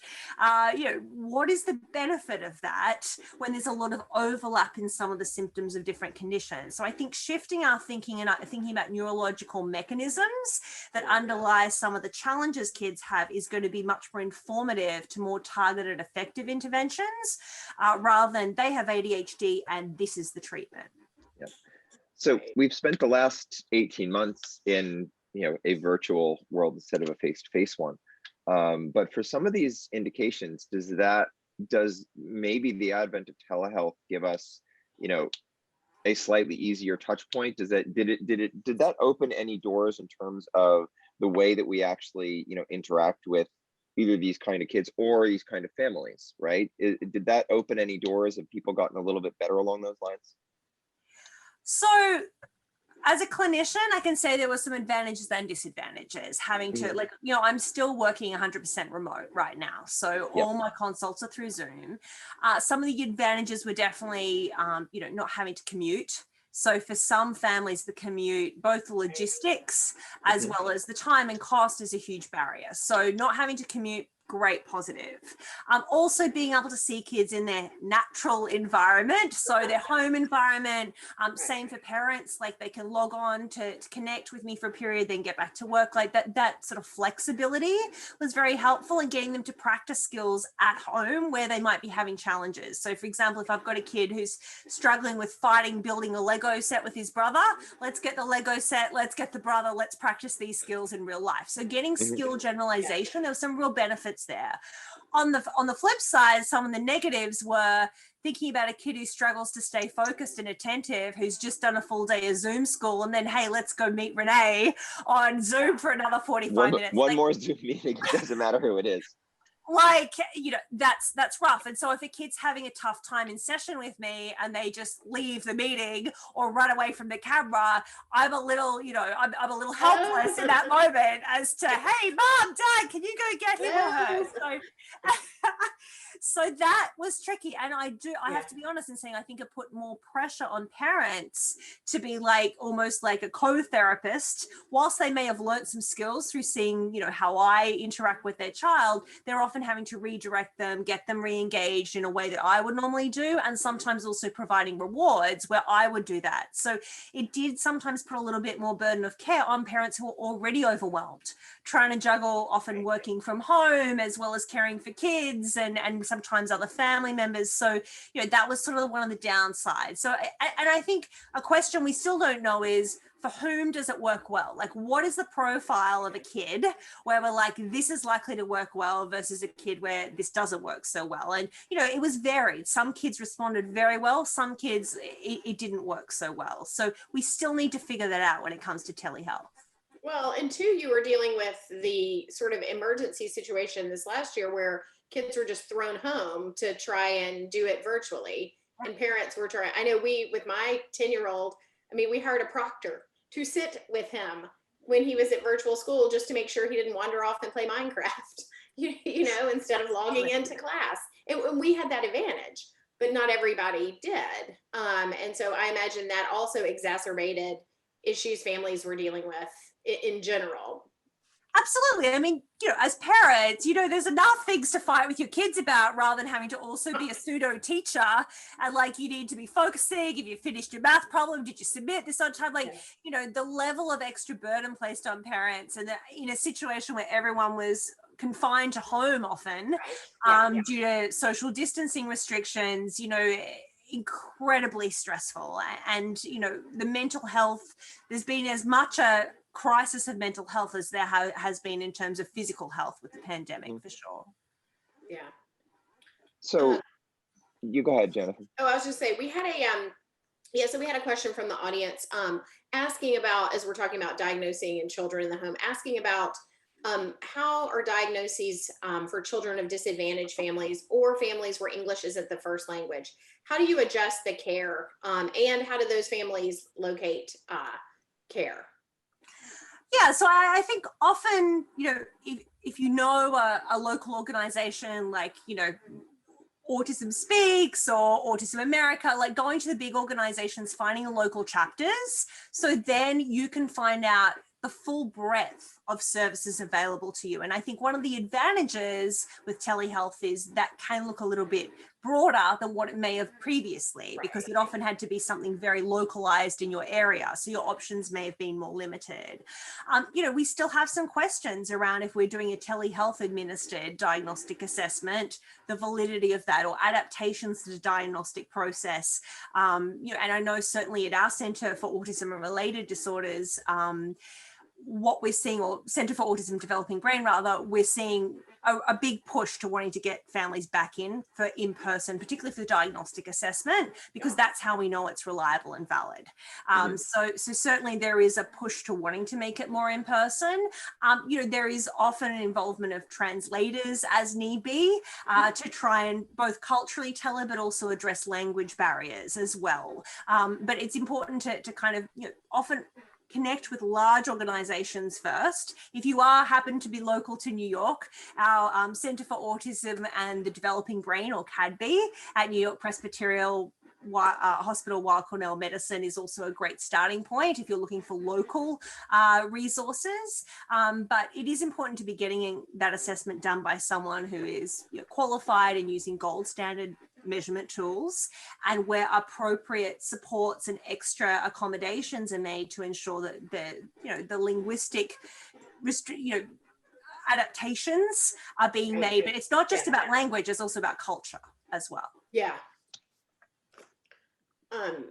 What is the benefit of that when there's a lot of overlap in some of the symptoms of different conditions? So I think shifting our thinking and thinking about neurological mechanisms that underlie some of the challenges kids have is going to be much more informative to more targeted, effective interventions rather than they have ADHD and this is the treatment. Yep. So we've spent the last 18 months in a virtual world instead of a face-to-face one. But for some of these indications, does maybe the advent of telehealth give us, a slightly easier touch point? Did that open any doors in terms of the way that we actually, interact with either these kind of kids or these kind of families, right? Did that open any doors? Have people gotten a little bit better along those lines? So as a clinician, I can say there were some advantages and disadvantages having to I'm still working 100% remote right now. So all my consults are through Zoom. Some of the advantages were definitely, not having to commute. So for some families, the commute, both the logistics as well as the time and cost is a huge barrier. So not having to commute great positive. Also being able to see kids in their natural environment, so their home environment, same for parents, like they can log on to connect with me for a period, then get back to work, like that sort of flexibility was very helpful in getting them to practice skills at home where they might be having challenges. So for example, if I've got a kid who's struggling with building a Lego set with his brother, let's get the Lego set, let's get the brother, let's practice these skills in real life. So getting skill generalization, there was some real benefits there. On the flip side, some of the negatives were thinking about a kid who struggles to stay focused and attentive, who's just done a full day of Zoom school, and then, hey, let's go meet Renae on Zoom for another 45 minutes. One more Zoom meeting, it doesn't matter who it is. Like, you know, that's rough. And so if a kid's having a tough time in session with me and they just leave the meeting or run away from the camera, I'm a little, you know, I'm a little helpless in that moment as to, hey, mom, dad, can you go get him or her? So that was tricky. And I have to be honest in saying, I think it put more pressure on parents to be like, almost like a co-therapist. Whilst they may have learned some skills through seeing, you know, how I interact with their child, they're often having to redirect them, get them re-engaged in a way that I would normally do. And sometimes also providing rewards where I would do that. So it did sometimes put a little bit more burden of care on parents who are already overwhelmed, trying to juggle often working from home as well as caring for kids and sometimes other family members. So, you know, that was sort of one of the downsides. So, and I think a question we still don't know is, for whom does it work well? Like, what is the profile of a kid where we're like, this is likely to work well versus a kid where this doesn't work so well? And, you know, it was varied. Some kids responded very well. Some kids, it didn't work so well. So we still need to figure that out when it comes to telehealth. Well, and two, you were dealing with the sort of emergency situation this last year where kids were just thrown home to try and do it virtually. And parents were trying, I know with my 10-year-old, I mean, we hired a proctor to sit with him when he was at virtual school just to make sure he didn't wander off and play Minecraft, you know, instead of logging into class. And we had that advantage, but not everybody did. And so I imagine that also exacerbated issues families were dealing with in general. Absolutely. I mean, you know, as parents, you know, there's enough things to fight with your kids about rather than having to also be a pseudo teacher and like you need to be focusing. If you finished your math problem, did you submit this on time? Like, you know, the level of extra burden placed on parents and in a situation where everyone was confined to home often due to social distancing restrictions, you know, incredibly stressful. And, you know, the mental health, there's been as much a crisis of mental health as there has been in terms of physical health with the pandemic, for sure. Yeah. So you go ahead, Jennifer. Oh, I was just saying, we had so we had a question from the audience asking about, as we're talking about diagnosing in children in the home, asking about how are diagnoses for children of disadvantaged families or families where English isn't the first language? How do you adjust the care and how do those families locate care? Yeah, so I think often, you know, if you know a local organization like, you know, Autism Speaks or Autism America, like going to the big organizations, finding the local chapters, so then you can find out the full breadth of services available to you. And I think one of the advantages with telehealth is that can look a little bit broader than what it may have previously, because it often had to be something very localized in your area. So your options may have been more limited. You know, we still have some questions around if we're doing a telehealth administered diagnostic assessment, the validity of that or adaptations to the diagnostic process. You know, and I know certainly at our Center for Autism and Related Disorders, what we're seeing, or Center for Autism Developing Brain rather, we're seeing a big push to wanting to get families back in person, particularly for the diagnostic assessment, because that's how we know it's reliable and valid. So certainly there is a push to wanting to make it more in person. You know, there is often an involvement of translators as need be to try and both culturally tell it, but also address language barriers as well. But it's important to kind of, you know, often connect with large organizations first. If you happen to be local to New York, our Center for Autism and the Developing Brain, or CADB, at New York Presbyterian hospital, Weill Cornell Medicine is also a great starting point if you're looking for local resources. But it is important to be getting that assessment done by someone who is qualified and using gold standard measurement tools, and where appropriate supports and extra accommodations are made to ensure that the linguistic adaptations are being made. But it's not just about language, it's also about culture as well. Yeah. And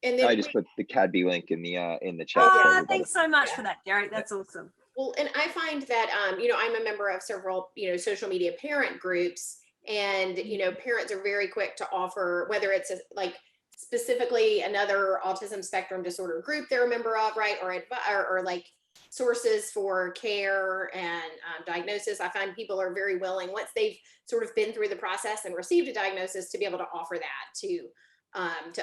then I just put the CADB link in the chat. Thanks so much for that, Derek. That's awesome. Well, and I find that I'm a member of several social media parent groups, and parents are very quick to offer, whether it's like specifically another autism spectrum disorder group they're a member of, right, or like sources for care and diagnosis. I find people are very willing, once they've sort of been through the process and received a diagnosis, to be able to offer that to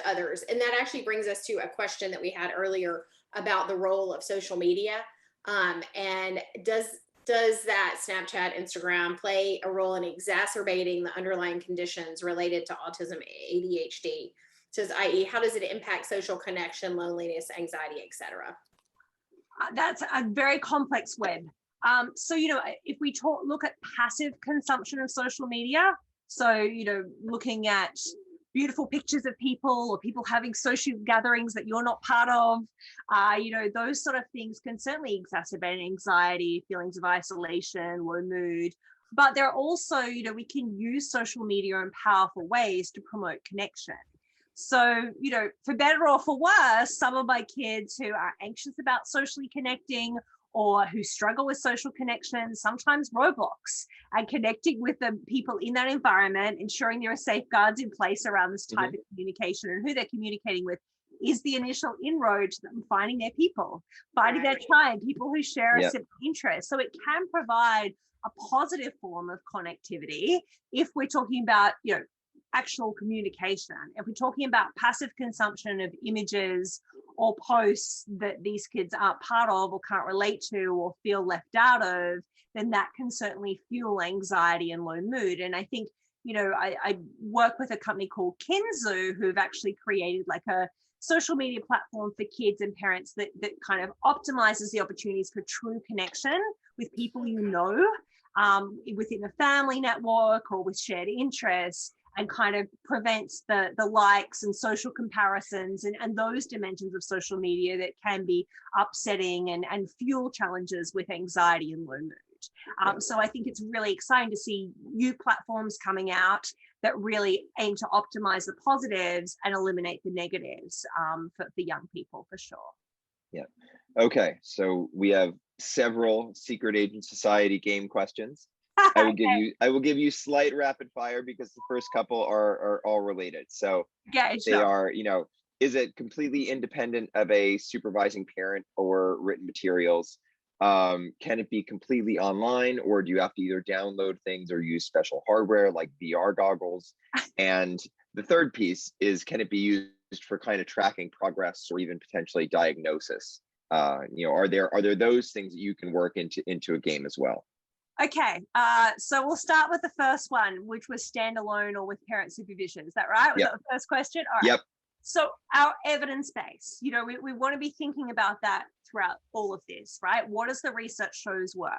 others. And that actually brings us to a question that we had earlier about the role of social media. And does that Snapchat, Instagram play a role in exacerbating the underlying conditions related to autism, ADHD? Says, i.e., how does it impact social connection, loneliness, anxiety, etc.? That's a very complex web. So, if we look at passive consumption of social media, so, looking at beautiful pictures of people or people having social gatherings that you're not part of, those sort of things can certainly exacerbate anxiety, feelings of isolation, low mood. But there are also, we can use social media in powerful ways to promote connection. So, for better or for worse, some of my kids who are anxious about socially connecting or who struggle with social connection, sometimes Roblox, and connecting with the people in that environment, ensuring there are safeguards in place around this type of communication and who they're communicating with, is the initial inroad to them finding their people, finding their tribe, people who share a similar interest. So it can provide a positive form of connectivity if we're talking about, actual communication. If we're talking about passive consumption of images or posts that these kids aren't part of or can't relate to or feel left out of, then that can certainly fuel anxiety and low mood. And I think, I work with a company called Kinzu, who've actually created like a social media platform for kids and parents that kind of optimizes the opportunities for true connection with people within a family network or with shared interests, and kind of prevents the likes and social comparisons and those dimensions of social media that can be upsetting and fuel challenges with anxiety and low mood. So I think it's really exciting to see new platforms coming out that really aim to optimize the positives and eliminate the negatives for young people, for sure. Yeah. Okay. So we have several Secret Agent Society game questions. I will give you slight rapid fire because the first couple are all related. So they are, is it completely independent of a supervising parent or written materials? Can it be completely online, or do you have to either download things or use special hardware like VR goggles? And the third piece is, can it be used for kind of tracking progress or even potentially diagnosis? Are there those things that you can work into a game as well? Okay, so we'll start with the first one, which was standalone or with parent supervision. Is that right? Was that the first question? All right. Yep. So our evidence base, we want to be thinking about that throughout all of this, right? What does the research shows work?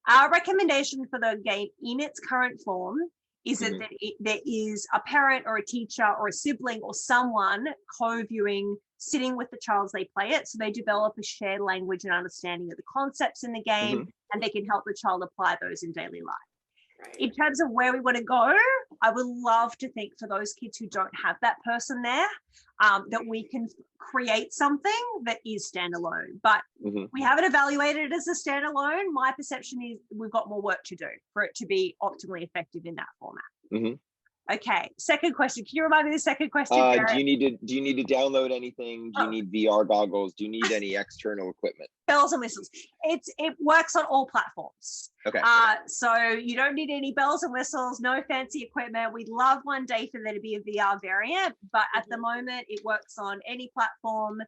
Our recommendation for the game in its current form is that there is a parent or a teacher or a sibling or someone co-viewing, sitting with the child as they play it, so they develop a shared language and understanding of the concepts in the game, and they can help the child apply those in daily life. Right. In terms of where we want to go, I would love to think for those kids who don't have that person there, that we can create something that is standalone. But we haven't evaluated it as a standalone. My perception is we've got more work to do for it to be optimally effective in that format. Okay, second question. Can you remind me the second question, Jared? Do you need to download anything? Do you need VR goggles? Do you need any external equipment? Bells and whistles. It works on all platforms. Okay. So you don't need any bells and whistles, no fancy equipment. We'd love one day for there to be a VR variant, but at the moment it works on any platform.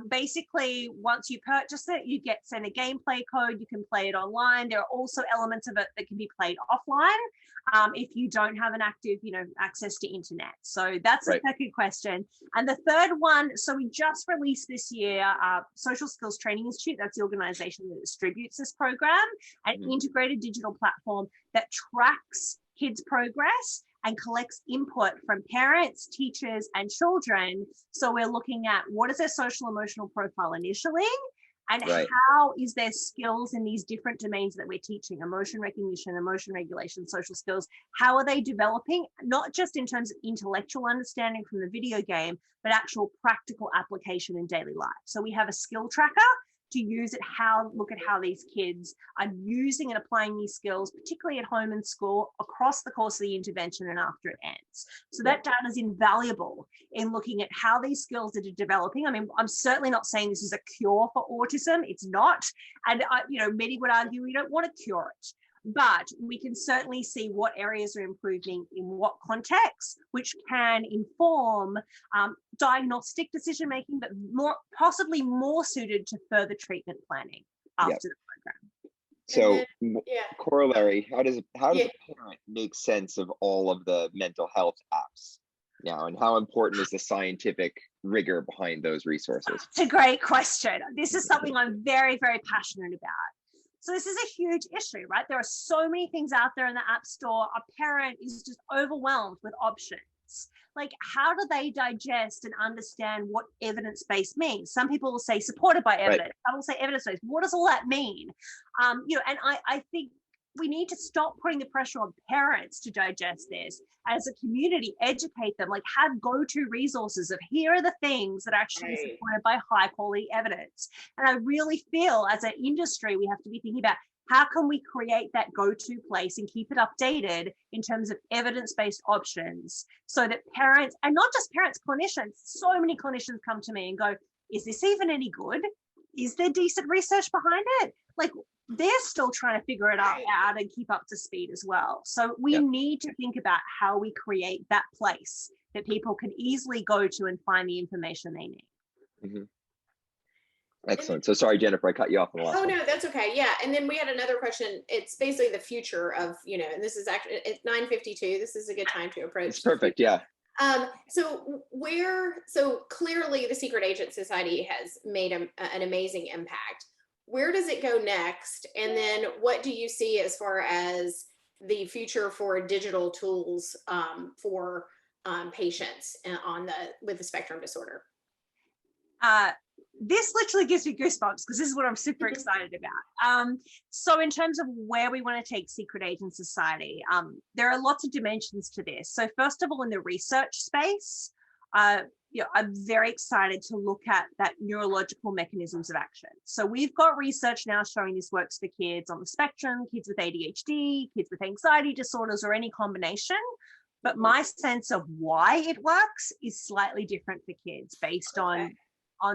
Basically, once you purchase it, you get sent a gameplay code. You can play it online. There are also elements of it that can be played offline. if you don't have an active, access to internet. So that's Right. the second question. And the third one, so we just released this year, Social Skills Training Institute, that's the organization that distributes this program, an integrated digital platform that tracks kids' progress and collects input from parents, teachers, and children. So we're looking at what is their social emotional profile initially, and Right. how is their skills in these different domains that we're teaching, emotion recognition, emotion regulation, social skills, how are they developing, not just in terms of intellectual understanding from the video game, but actual practical application in daily life. So we have a skill tracker to use look at how these kids are using and applying these skills, particularly at home and school, across the course of the intervention and after it ends. So that data is invaluable in looking at how these skills are developing. I mean, I'm certainly not saying this is a cure for autism. It's not. And, many would argue we don't want to cure it. But we can certainly see what areas are improving in what context, which can inform diagnostic decision making, but possibly more suited to further treatment planning after the program. So, Yeah. corollary: how does a parent make sense of all of the mental health apps now, and how important is the scientific rigor behind those resources? It's a great question. This is something I'm very, very passionate about. So this is a huge issue, right? There are so many things out there in the App Store. A parent is just overwhelmed with options. Like, how do they digest and understand what evidence-based means? Some people will say supported by evidence. Right. Some will say evidence-based. What does all that mean? And I think we need to stop putting the pressure on parents to digest this. As a community, educate them, like have go-to resources of here are the things that are actually supported by high quality evidence. And I really feel as an industry, we have to be thinking about how can we create that go-to place and keep it updated in terms of evidence-based options so that parents, and not just parents, clinicians, so many clinicians come to me and go, is this even any good? Is there decent research behind it? Like, they're still trying to figure it out and keep up to speed as well. So we need to think about how we create that place that people can easily go to and find the information they need. Excellent. So sorry, Jennifer, I cut you off on the last one. No, that's okay. Yeah. And then we had another question. It's basically the future of, and this is actually, it's 9:52. This is a good time to approach. It's perfect. Yeah. So clearly the Secret Agent Society has made an amazing impact. Where does it go next? And then what do you see as far as the future for digital tools for patients with the spectrum disorder? This literally gives me goosebumps because this is what I'm super excited about. So in terms of where we want to take Secret Agent Society, there are lots of dimensions to this. So first of all, in the research space, I'm very excited to look at that neurological mechanisms of action. So we've got research now showing this works for kids on the spectrum, kids with ADHD, kids with anxiety disorders, or any combination. But my sense of why it works is slightly different for kids based on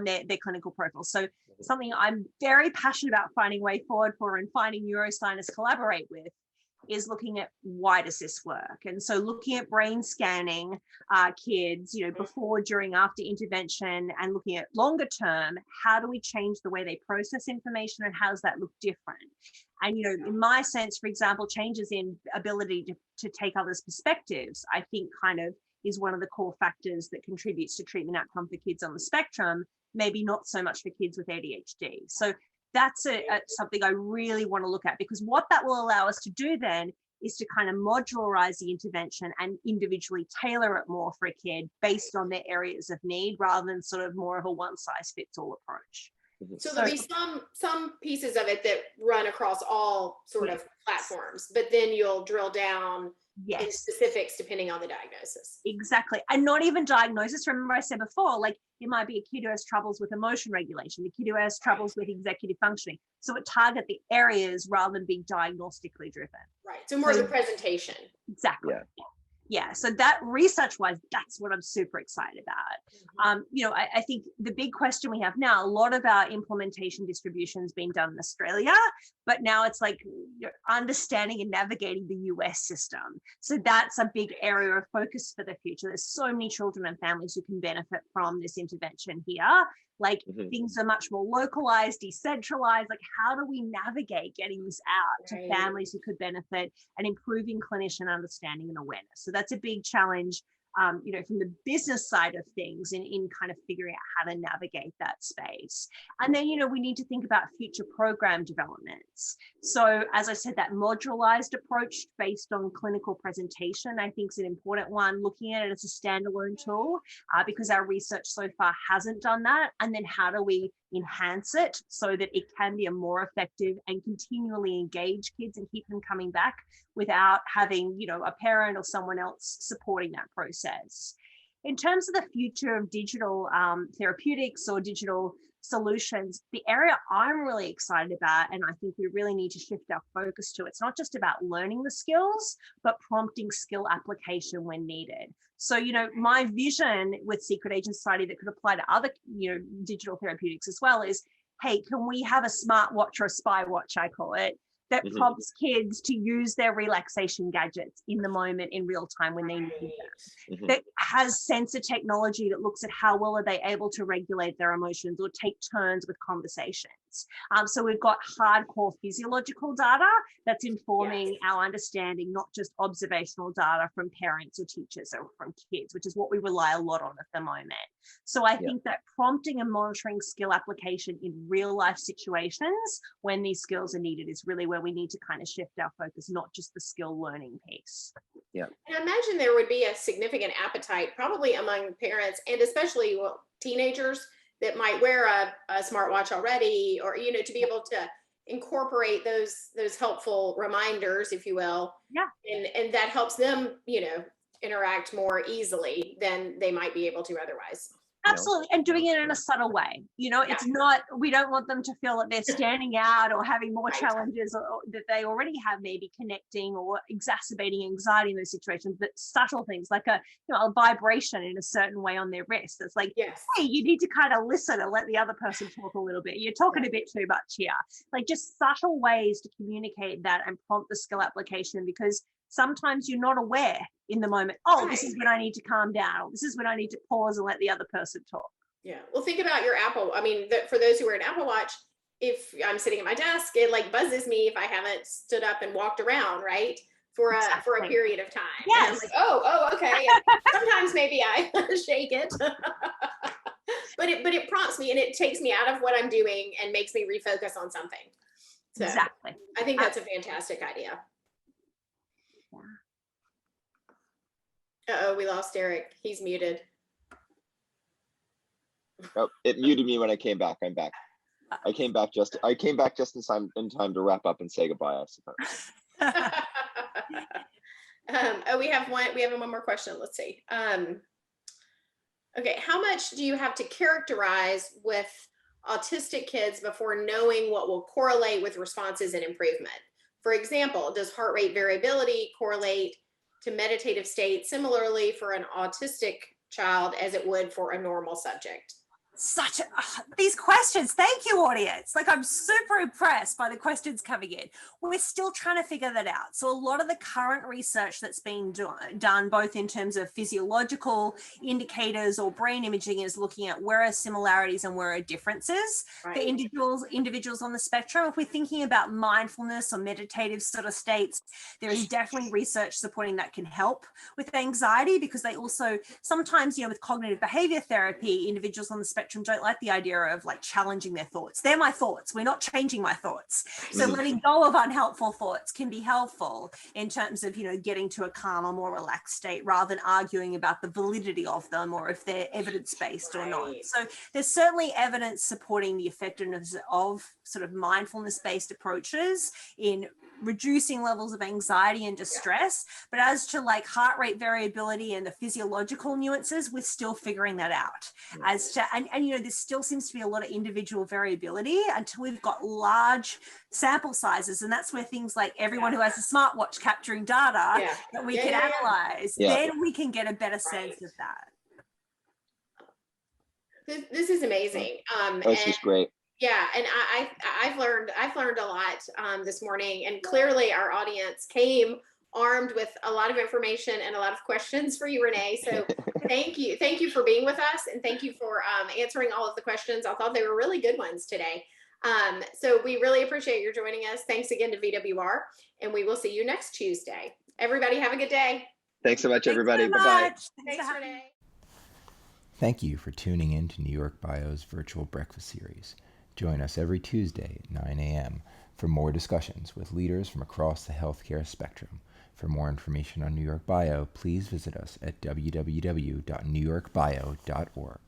their clinical profile. So something I'm very passionate about finding a way forward for and finding neuroscientists collaborate with is looking at why does this work? And so looking at brain scanning kids, before, during, after intervention, and looking at longer term, how do we change the way they process information and how does that look different? And, in my sense, for example, changes in ability to take others' perspectives, I think kind of is one of the core factors that contributes to treatment outcome for kids on the spectrum, maybe not so much for kids with ADHD. So that's something I really want to look at, because what that will allow us to do then is to kind of modularize the intervention and individually tailor it more for a kid based on their areas of need rather than sort of more of a one size fits all approach. So there'll be some pieces of it that run across all sort of platforms, but then you'll drill down in specifics depending on the diagnosis. Exactly. And not even diagnosis. Remember I said before, like it might be a kid who has troubles with emotion regulation, the kid who has troubles with executive functioning. So it target the areas rather than being diagnostically driven. Right. So more of the presentation. Exactly. Yeah. So that research-wise, that's what I'm super excited about. I think the big question we have now, a lot of our implementation distribution has been done in Australia, but now it's like understanding and navigating the US system. So that's a big area of focus for the future. There's so many children and families who can benefit from this intervention here. Like things are much more localized, decentralized. Like, how do we navigate getting this out to families who could benefit and improving clinician understanding and awareness? So that's a big challenge, you know, from the business side of things in kind of figuring out how to navigate that space. And then, you know, we need to think about future program developments. So as I said, that modularized approach based on clinical presentation, I think is an important one, looking at it as a standalone tool, because our research so far hasn't done that. And then how do we enhance it so that it can be a more effective and continually engage kids and keep them coming back without having, you know, a parent or someone else supporting that process. In terms of the future of digital therapeutics or digital solutions, the area I'm really excited about, and I think we really need to shift our focus to, it's not just about learning the skills, but prompting skill application when needed. So, you know, my vision with Secret Agent Society that could apply to other, you know, digital therapeutics as well is, hey, can we have a smart watch or a spy watch, I call it, that prompts kids to use their relaxation gadgets in the moment in real time when they need them, that has sensor technology that looks at how well are they able to regulate their emotions or take turns with conversations. So we've got hardcore physiological data that's informing our understanding, not just observational data from parents or teachers or from kids, which is what we rely a lot on at the moment. So I think that prompting and monitoring skill application in real life situations when these skills are needed is really where we need to kind of shift our focus, not just the skill learning piece. And I imagine there would be a significant appetite probably among parents and especially teenagers that might wear a smartwatch already, or, you know, to be able to incorporate those helpful reminders, if you will. And that helps them, you know, interact more easily than they might be able to otherwise. Absolutely. And doing it in a subtle way. You know, it's not, we don't want them to feel that they're standing out or having more challenges or that they already have, maybe connecting or exacerbating anxiety in those situations, but subtle things like a, you know, a vibration in a certain way on their wrist. It's like, hey, you need to kind of listen and let the other person talk a little bit. You're talking a bit too much here. Like, just subtle ways to communicate that and prompt the skill application, because sometimes you're not aware in the moment, this is when I need to calm down, or this is when I need to pause and let the other person talk. Well, think about your Apple. I mean, for those who wear an Apple Watch, if I'm sitting at my desk, it like buzzes me if I haven't stood up and walked around, right? For a period of time. And I'm like, okay. Sometimes maybe I shake it. but it prompts me and it takes me out of what I'm doing and makes me refocus on something. So I think that's a fantastic idea. We lost Eric. He's muted. Oh, it muted me when I came back. I'm back. I came back just in time to wrap up and say goodbye, I suppose. We have one more question. Let's see. Okay, how much do you have to characterize with autistic kids before knowing what will correlate with responses and improvement? For example, does heart rate variability correlate to meditative state similarly for an autistic child as it would for a normal subject? These questions, thank you, audience. Like, I'm super impressed by the questions coming in. We're still trying to figure that out. So a lot of the current research that's being done, both in terms of physiological indicators or brain imaging, is looking at where are similarities and where are differences for individuals on the spectrum. If we're thinking about mindfulness or meditative sort of states, there is definitely research supporting that can help with anxiety, because they also sometimes, you know, with cognitive behavior therapy, individuals on the spectrum don't like the idea of like challenging their thoughts. They're my thoughts. We're not changing my thoughts. So letting go of unhelpful thoughts can be helpful in terms of, you know, getting to a calmer, more relaxed state rather than arguing about the validity of them or if they're evidence-based or not. So there's certainly evidence supporting the effectiveness of sort of mindfulness-based approaches in reducing levels of anxiety and distress. But as to like heart rate variability and the physiological nuances, we're still figuring that out. As to, and you know, there still seems to be a lot of individual variability until we've got large sample sizes. And that's where things like everyone who has a smartwatch capturing data that we can analyze, then we can get a better sense of that. This is amazing. This is great. Yeah, and I've learned a lot this morning, and clearly our audience came armed with a lot of information and a lot of questions for you, Renae. So thank you for being with us, and thank you for answering all of the questions. I thought they were really good ones today. So we really appreciate your joining us. Thanks again to VWR, and we will see you next Tuesday. Everybody have a good day. Thanks so much, everybody. Thanks so Bye-bye. much. Thanks, Renae. Thank you for tuning in to New York Bio's virtual breakfast series. Join us every Tuesday at 9 a.m. for more discussions with leaders from across the healthcare spectrum. For more information on New York Bio, please visit us at www.newyorkbio.org.